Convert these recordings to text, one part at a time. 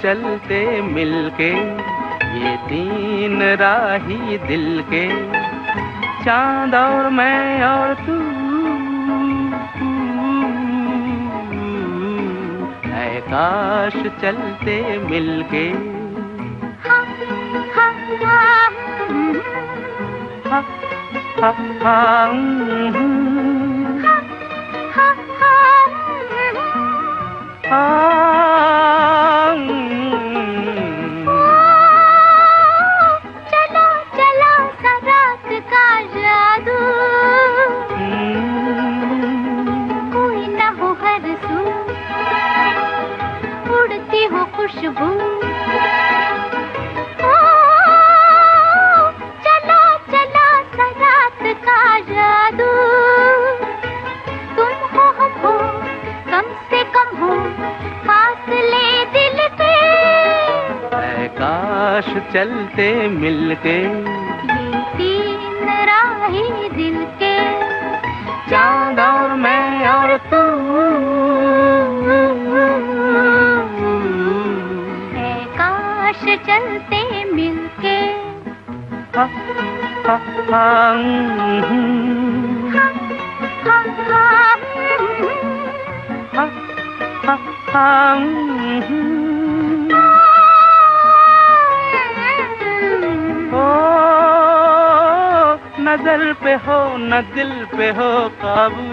चलते मिलके, ये तीन राही दिल के, चांद और मैं और तू, ऐ काश चलते मिलके। हा हा हा चला चला सा रात का जादू, कोई ना हो हर सू, उड़ती हो खुशबू। चला चला सा रात का जादू, तुम हो हम हो, कम से कम हो फासले दिल के, ऐ काश चलते मिलके, ये तीन राही दिल के, चांद और मैं और तू, ऐ काश चलते मिलके। हा हा हा हा हा ओ नजर पे हो न दिल पे हो काबू,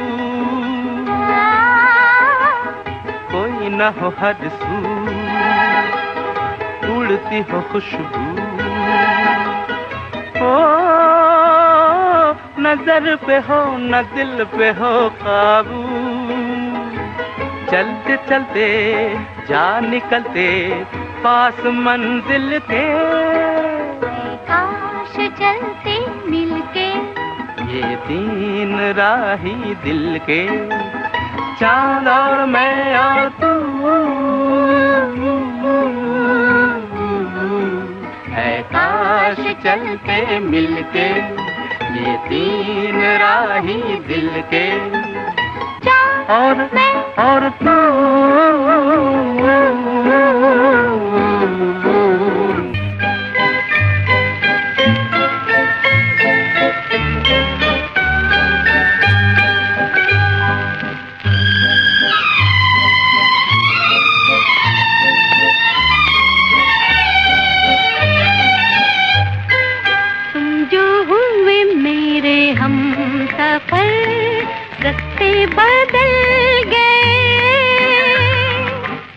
कोई न हो हद सू, उड़ती हो खुशबू। ओ नजर पे हो न दिल पे हो काबू, चलते चलते जा निकलते पास मंजिल के, काश चलते मिलके, ये तीन राही दिल के, चांद और मैं और तू, ऐ काश चलते मिलके, ये तीन राही दिल के, और मैं और तू। तुम जो हुए मेरे हम सफर, रास्ते बदल गए,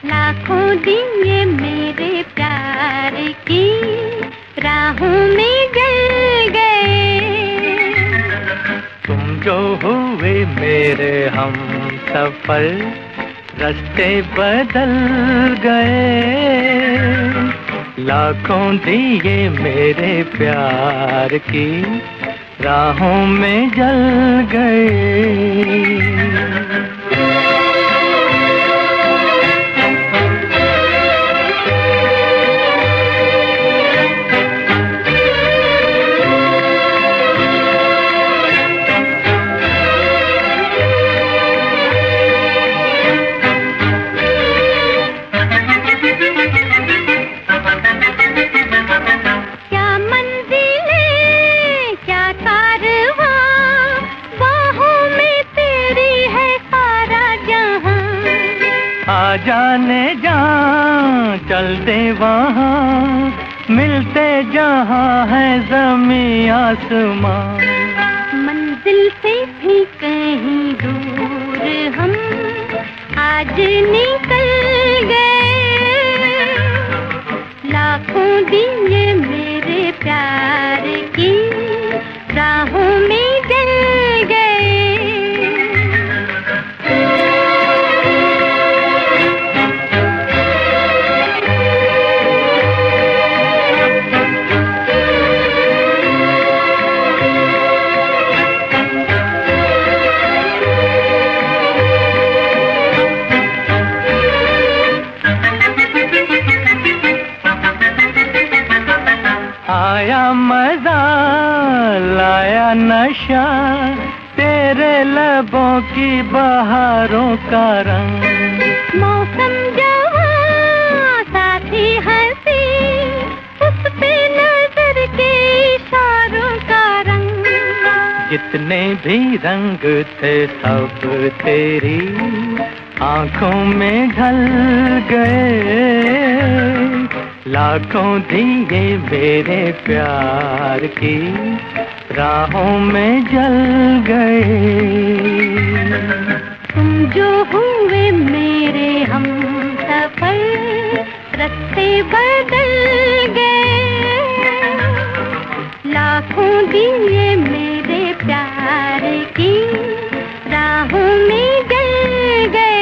लाखों दिए मेरे प्यार की राहों में जल गए। तुम जो हुए मेरे हम सफर, रास्ते बदल गए, लाखों दिए मेरे प्यार की राहों में जल गए। जाने जा चलते वहाँ, मिलते जहाँ है ज़मीं आसमां, मंजिल से भी कहीं दूर हम आज निकल गए, लाखों दिए मेरे प्यार की राहों में जल गए। आया मजा लाया नशा, तेरे लबों की बहारों का रंग, मौसम जवां साथी जितने भी रंग थे सब तेरी आंखों में ढल गए। लाखों दिए मेरे प्यार की राहों में जल गए। तुम जो हुए मेरे हम सफर, रास्ते बदल गए। लाखों दिए मेरे प्यार की राहों में जल गए।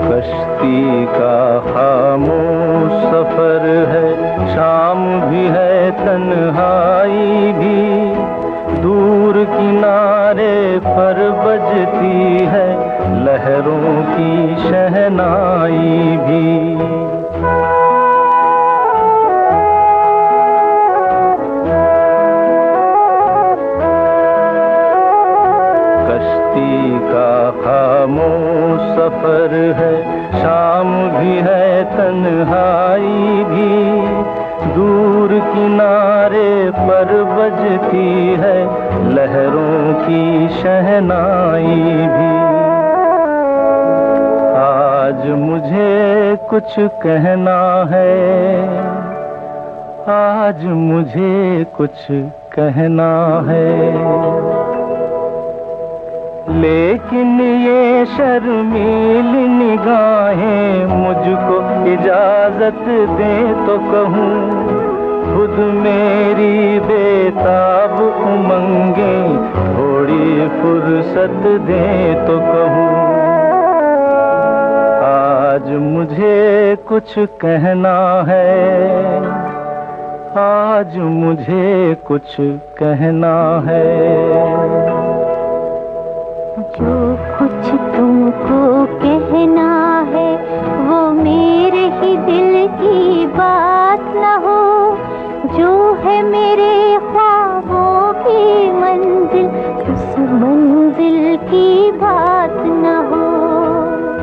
कश्ती का खामोश सफर है, शाम भी है तन्हाई भी। दूर किनारे पर बजती है लहरों की शहनाई भी। कश्ती का खामोश सफर है, शाम भी है तन्हाई भी। दूर किनारे पर बजती है लहरों की शहनाई भी। आज मुझे कुछ कहना है, आज मुझे कुछ कहना है। लेकिन ये शर्मीली निगाहें मुझको इजाजत दे तो कहूँ। खुद मेरी बेताब उमंगे थोड़ी फुर्सत दे तो कहूँ। आज मुझे कुछ कहना है, आज मुझे कुछ कहना है। जो कुछ तुमको कहना है वो मेरे ही दिल की बात न हो। जो है मेरे ख्वाबों की मंजिल, उस मंजिल की बात न हो।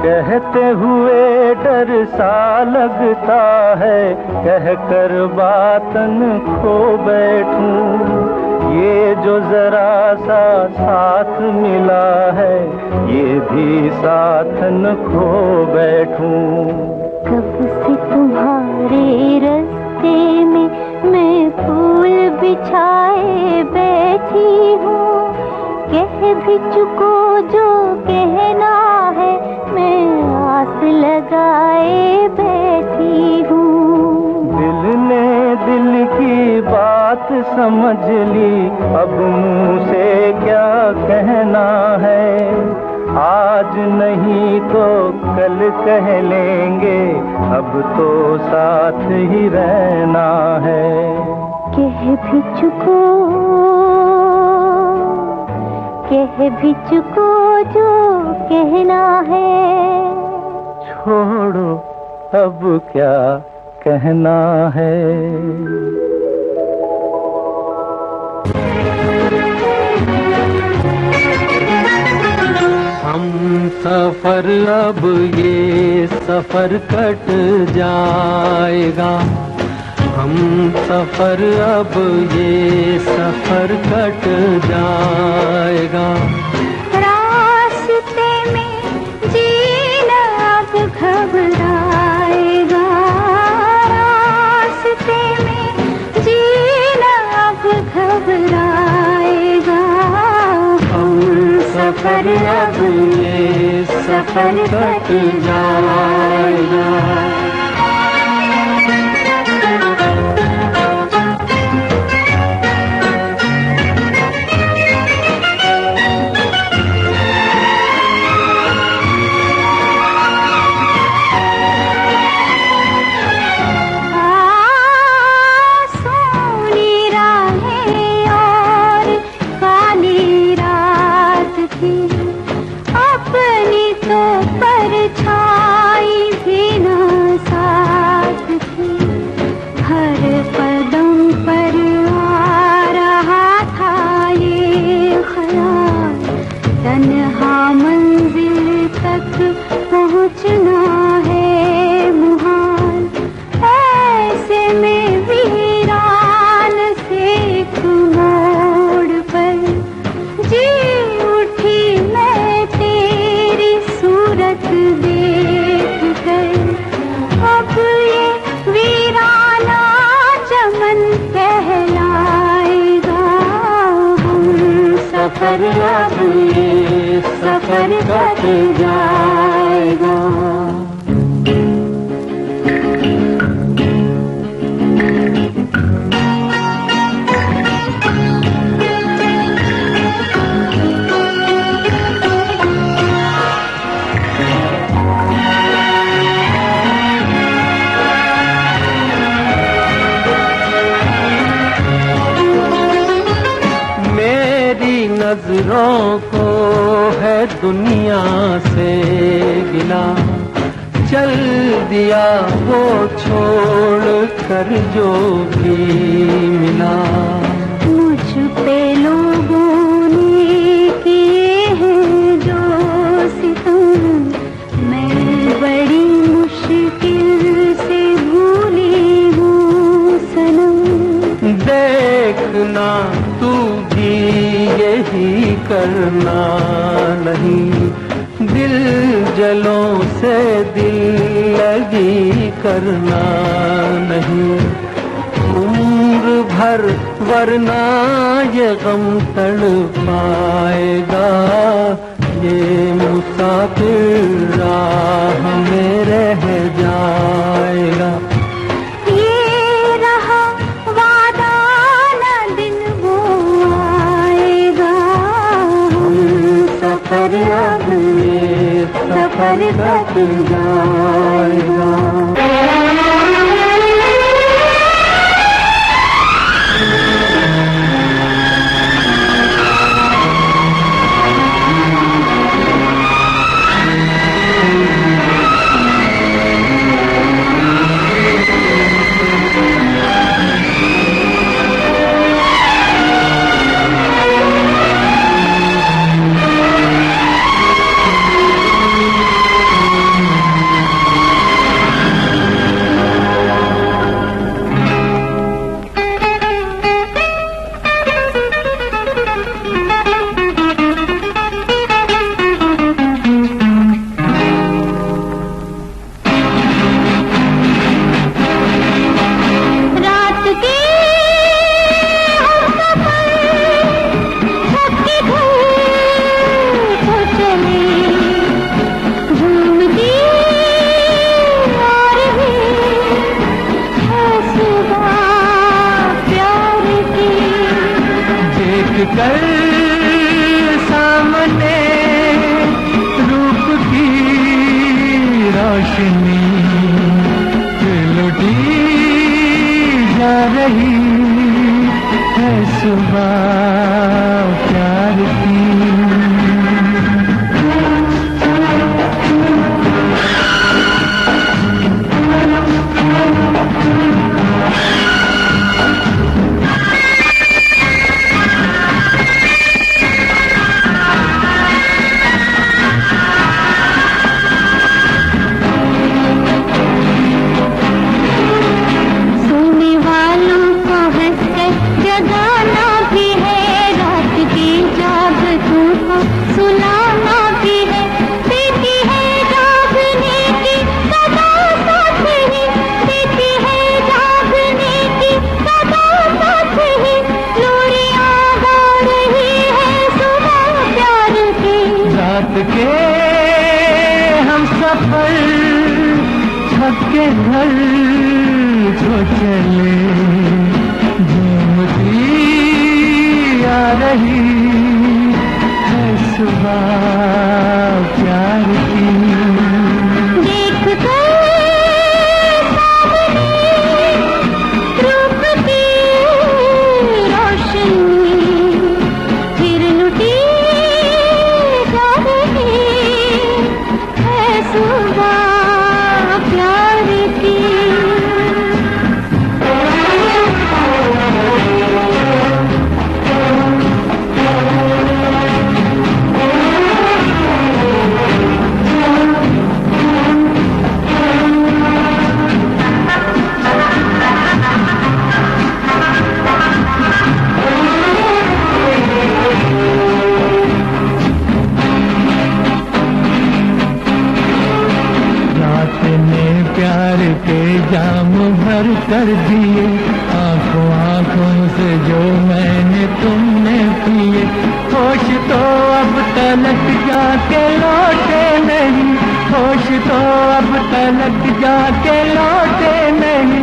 कहते हुए डर सा लगता है, कहकर बातन खो बैठूं। ये जो जरा सा साथ मिला है, ये भी साथ न खो बैठूं। कब से तुम्हारे रास्ते में मैं फूल बिछाए बैठी हूँ। कह भी चुको जो कहना है, मैं आस लगाए बैठी हूँ। दिल ने दिल की बात समझ ली, अब मुँह से क्या कहना है। आज नहीं तो कल कह लेंगे, अब तो साथ ही रहना है। कह भी चुको जो कहना है। छोड़ो अब क्या कहना है। हम सफर अब ये सफर कट जाएगा। हम सफर अब ये सफर कट जाएगा। रास्ते में जीना अब घबराएगा। रास्ते में जीना अब घबराएगा। हम सफर अब ये सफर कट जाएगा। तन्हा मंजिल तक पहुँचना है मुहाल, ऐसे में वीरान से एक मोड़ पर जी उठी मैं तेरी सूरत देख कर। अब ये वीराना चमन कहलाएगा, हम सफर अब ये सफर कट जाएगा। नजरों को है दुनिया से गिला, चल दिया वो छोड़ कर जो भी मिला। मुझ पे लोगों ने किए हैं जो सितम, मैं बड़ी मुश्किल से भूली हूँ सनम। देखना तू भी यही करना नहीं, दिल जलों से दिल लगी करना नहीं। उम्र भर वरना ये गम तड़पाएगा, ये मुसाफिर राह में रह जाएगा। सफर कट जाएगा। कर सामने रूप की रोशनी लुटी जा रही है सुबह प्यार की। के हम सफर छत के घर जो चले, झूमती आ रही है सुबह प्यार की। देख कर रूप की रोशनी फिर लुटी जा रही है सुबह प्यार की। कर दिए, आंखों आंखों से जो मैंने तुमने पिए। होश तो अब तलक जाके लौटे नहीं, होश तो अब तलक जाके लौटे नहीं।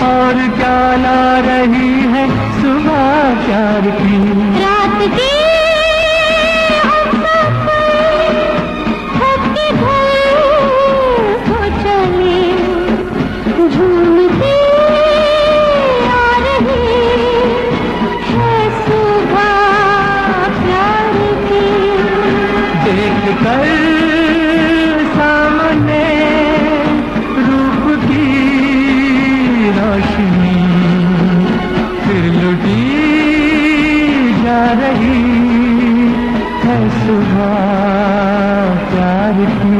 और क्या ला रही है सुबह प्यार की, रात की झूमती आ रही है सुबह प्यार की। देख कर सामने रूप की रोशनी, फिर लुटी जा रही है सुबह प्यार की।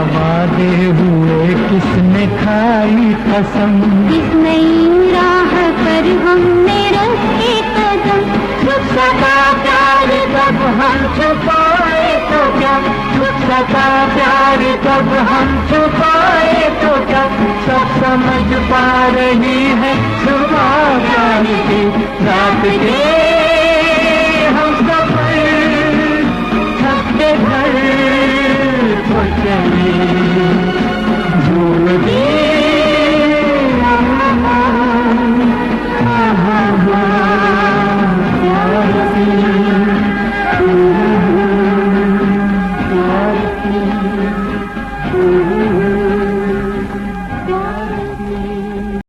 वादे हुए किसने खाई कसम, इस नई राह पर हमने रखे कदम। छुप सका प्यार कब हम छुपाए तो क्या, छुप सका प्यार कब हम छुपाए तो क्या। सब समझ पा रही